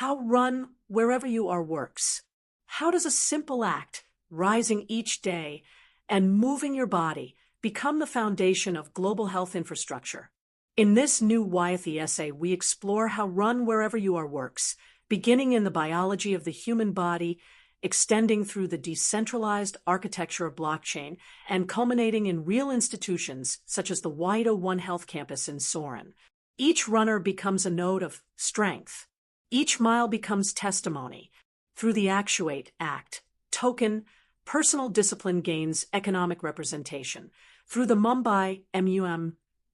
how run wherever you are works. How does a simple act, rising each day and moving your body, become the foundation of global health infrastructure? In this new Wyathi essay, we explore how run wherever you are works, beginning in the biology of the human body, extending through the decentralized architecture of blockchain, and culminating in real institutions such as the Wahito One-Health campus in Siron. Each runner becomes a node of strength. Each mile becomes testimony. Through the Actuate Act, token, personal discipline gains economic representation. Through the Mumbi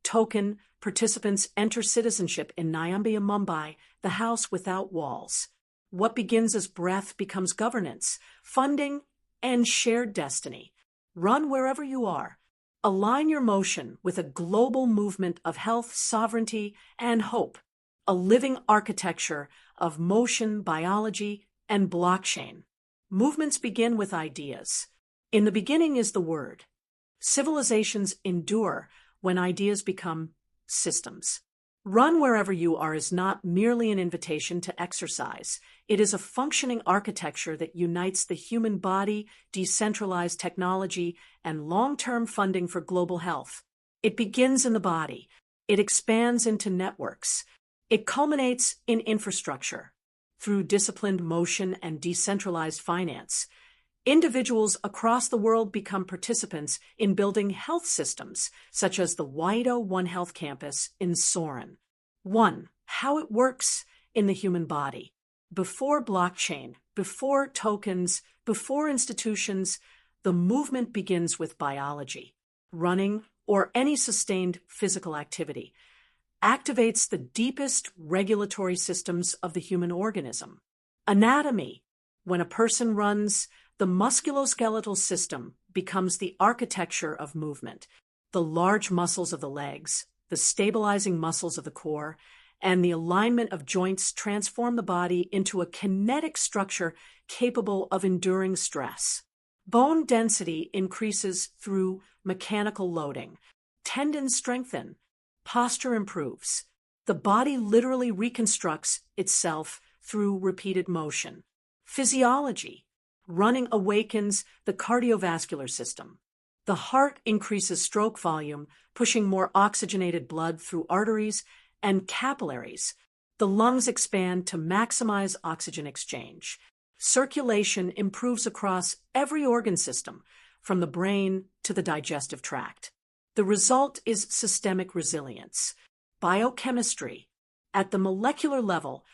token, participants enter citizenship in Nyumba, Mumbi, the house without walls. What begins as breath becomes governance, funding, and shared destiny. Run wherever you are. Align your motion with a global movement of health, sovereignty, and hope. A living architecture of motion, biology, and blockchain. Movements begin with ideas. In the beginning is the word. Civilizations endure when ideas become systems. Run wherever you are is not merely an invitation to exercise. It is a functioning architecture that unites the human body, decentralized technology, and long-term funding for global health. It begins in the body. It expands into networks. It culminates in infrastructure. Through disciplined motion and decentralized finance, individuals across the world become participants in building health systems, such as the Wahito One-Health campus in Siron. 1. How it works in the human body. Before blockchain, before tokens, before institutions, the movement begins with biology. Running, or any sustained physical activity, activates the deepest regulatory systems of the human organism. Anatomy. When a person runs, the musculoskeletal system becomes the architecture of movement. The large muscles of the legs, the stabilizing muscles of the core, and the alignment of joints transform the body into a kinetic structure capable of enduring stress. Bone density increases through mechanical loading. Tendons strengthen. Posture improves. The body literally reconstructs itself through repeated motion. Physiology. Running awakens the cardiovascular system. The heart increases stroke volume, pushing more oxygenated blood through arteries and capillaries. The lungs expand to maximize oxygen exchange. Circulation improves across every organ system, from the brain to the digestive tract. The result is systemic resilience. Biochemistry. At the molecular level,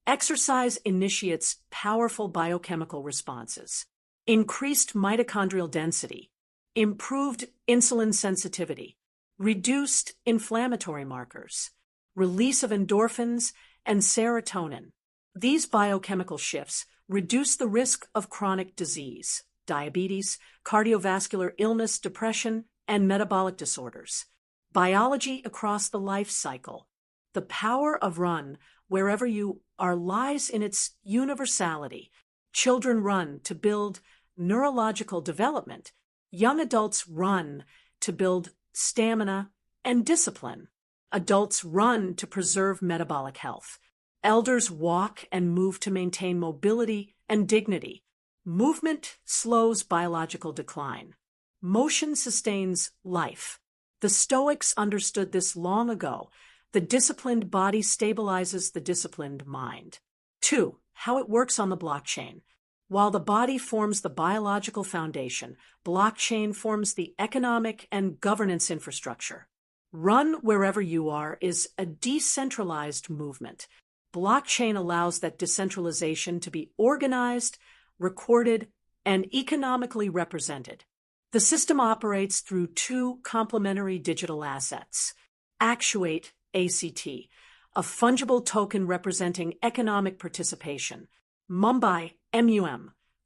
exercise initiates powerful biochemical responses. Increased mitochondrial density, improved insulin sensitivity, reduced inflammatory markers, release of endorphins and serotonin. These biochemical shifts reduce the risk of chronic disease, diabetes, cardiovascular illness, depression, and metabolic disorders. Biology across the life cycle. The power of run wherever you are lies in its universality. Children run to build neurological development. Young adults run to build stamina and discipline. Adults run to preserve metabolic health. Elders walk and move to maintain mobility and dignity. Movement slows biological decline. Motion sustains life. The Stoics understood this long ago. The disciplined body stabilizes the disciplined mind. 2. How it works on the blockchain. While the body forms the biological foundation, blockchain forms the economic and governance infrastructure. Run wherever you are is a decentralized movement. Blockchain allows that decentralization to be organized, recorded, and economically represented. The system operates through two complementary digital assets. Actuate, ACT, a fungible token representing economic participation. Mumbi,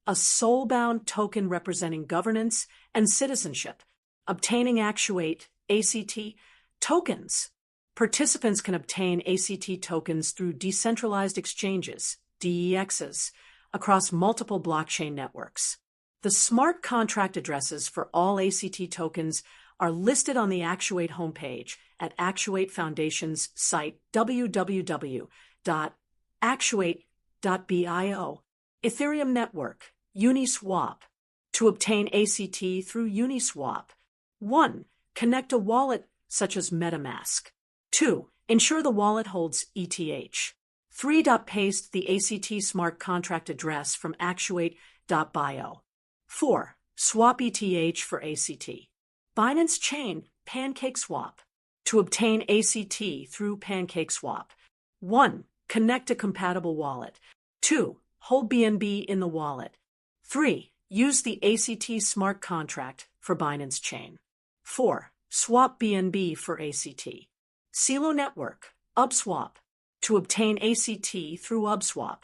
a soul-bound token representing governance and citizenship. Obtaining Actuate, ACT, tokens. Participants can obtain ACT tokens through decentralized exchanges, DEXs, across multiple blockchain networks. The smart contract addresses for all ACT tokens are listed on the Actuate homepage at Actuate Foundation's site www.actuate.com. Actuate.bio. Ethereum Network, Uniswap. To obtain ACT through Uniswap. 1. Connect a wallet such as MetaMask. 2. Ensure the wallet holds ETH. 3. Paste the ACT smart contract address from Actuate.bio. 4. Swap ETH for ACT. Binance Chain, PancakeSwap. To obtain ACT through PancakeSwap. 1. Connect a compatible wallet. 2. Hold BNB in the wallet. 3. Use the ACT smart contract for Binance Chain. 4. Swap BNB for ACT. Silo Network, UbSwap. To obtain ACT through UbSwap.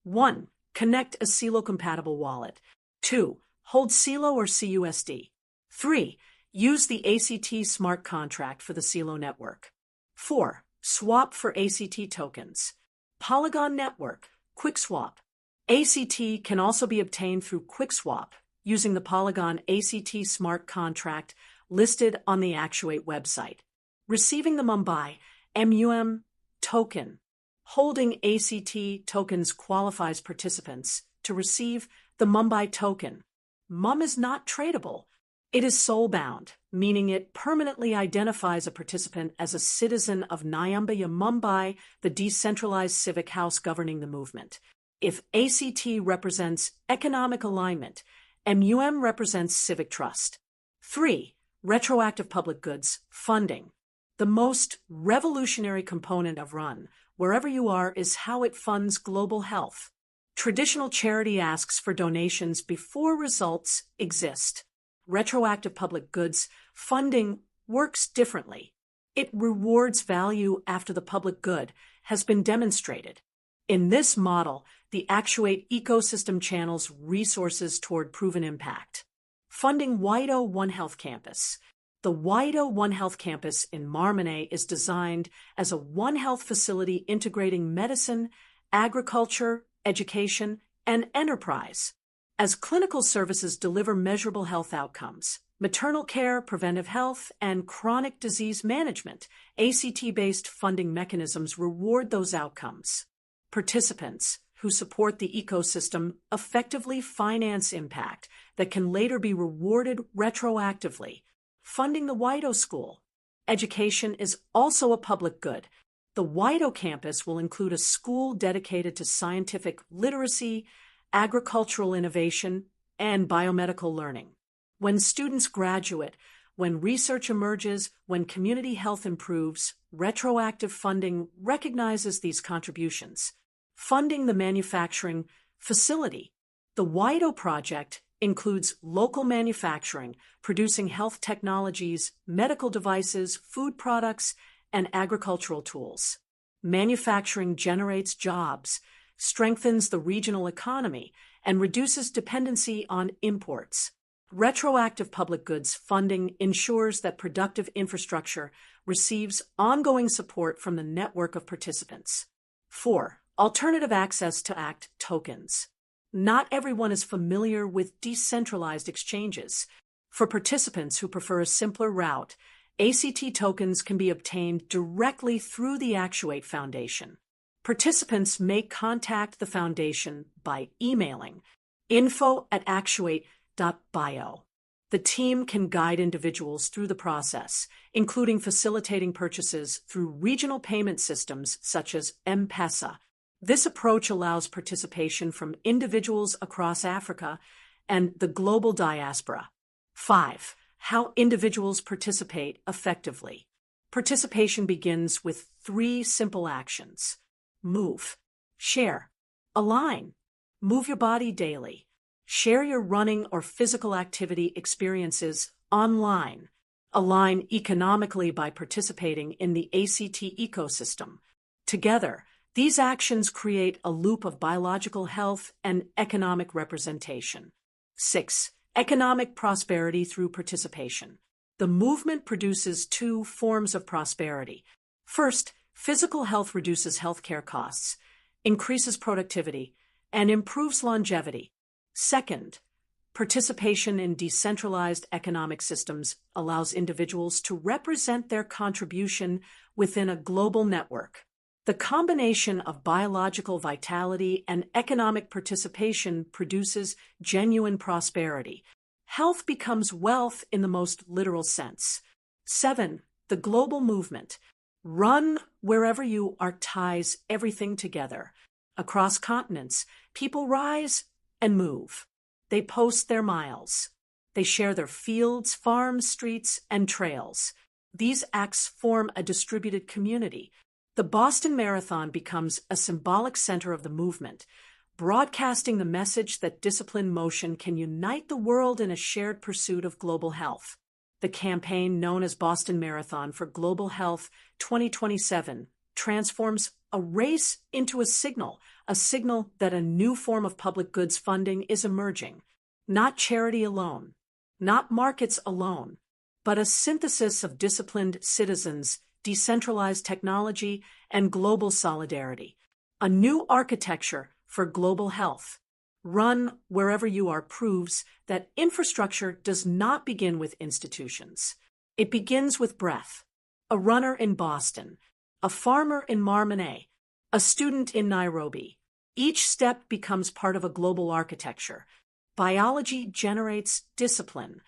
1. Connect a Silo-compatible wallet. 2. Hold Silo or CUSD. 3. Use the ACT smart contract for the Silo network. 4. Swap for ACT tokens. Polygon Network, QuickSwap. ACT can also be obtained through QuickSwap using the Polygon ACT smart contract listed on the Actuate website. Receiving the Mumbi MUM token. Holding ACT tokens qualifies participants to receive the Mumbi token. MUM is not tradable. It is soul-bound, meaning it permanently identifies a participant as a citizen of Nyumba Mumbi, the decentralized civic house governing the movement. If ACT represents economic alignment, MUM represents civic trust. 3. Retroactive public goods funding. The most revolutionary component of RUN, wherever you are, is how it funds global health. Traditional charity asks for donations before results exist. Retroactive public goods funding works differently. It rewards value after the public good has been demonstrated. In this model, the Actuate ecosystem channels resources toward proven impact. Funding Wahito One-Health campus. The Wahito One-Health campus in Marmane is designed as a One Health facility integrating medicine, agriculture, education, and enterprise. As clinical services deliver measurable health outcomes, maternal care, preventive health, and chronic disease management, ACT-based funding mechanisms reward those outcomes. Participants who support the ecosystem effectively finance impact that can later be rewarded retroactively. Funding the Wahito School. Education is also a public good. The Wahito campus will include a school dedicated to scientific literacy, agricultural innovation, and biomedical learning. When students graduate, when research emerges, when community health improves, retroactive funding recognizes these contributions. Funding the manufacturing facility. The Wahito project includes local manufacturing, producing health technologies, medical devices, food products, and agricultural tools. Manufacturing generates jobs, strengthens the regional economy, and reduces dependency on imports. Retroactive public goods funding ensures that productive infrastructure receives ongoing support from the network of participants. 4. Alternative access to ACT tokens. Not everyone is familiar with decentralized exchanges. For participants who prefer a simpler route, ACT tokens can be obtained directly through the Actuate Foundation. Participants may contact the Foundation by emailing info@actuate.bio. The team can guide individuals through the process, including facilitating purchases through regional payment systems such as M-Pesa. This approach allows participation from individuals across Africa and the global diaspora. 5. How individuals participate effectively. Participation begins with 3 simple actions. Move, share, align. Move your body daily. Share your running or physical activity experiences online. Align economically by participating in the ACT ecosystem. Together, these actions create a loop of biological health and economic representation. 6. Economic prosperity through participation. The movement produces 2 forms of prosperity. First, physical health reduces healthcare costs, increases productivity, and improves longevity. Second, participation in decentralized economic systems allows individuals to represent their contribution within a global network. The combination of biological vitality and economic participation produces genuine prosperity. Health becomes wealth in the most literal sense. 7. The global movement. Run wherever you are ties everything together. Across continents, people rise and move. They post their miles. They share their fields, farms, streets, and trails. These acts form a distributed community. The Boston Marathon becomes a symbolic center of the movement, broadcasting the message that disciplined motion can unite the world in a shared pursuit of global health. The campaign known as Boston Marathon for Global Health 2027 transforms a race into a signal that a new form of public goods funding is emerging. Not charity alone, not markets alone, but a synthesis of disciplined citizens, decentralized technology, and global solidarity. A new architecture for global health. Run wherever you are proves that infrastructure does not begin with institutions. It begins with breath. A runner in Boston, a farmer in Marmane, a student in Nairobi. Each step becomes part of a global architecture. Biology generates discipline.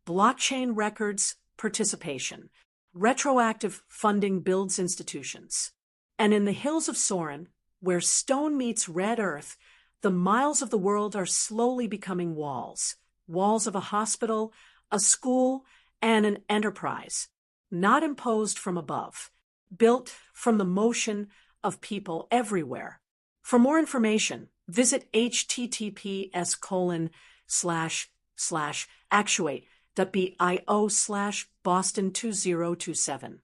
Blockchain records participation. Retroactive funding builds institutions. And in the hills of Siron, where stone meets red earth, the miles of the world are slowly becoming walls. Walls of a hospital, a school, and an enterprise. Not imposed from above. Built from the motion of people everywhere. For more information, visit https://actuate.bio/Boston2027.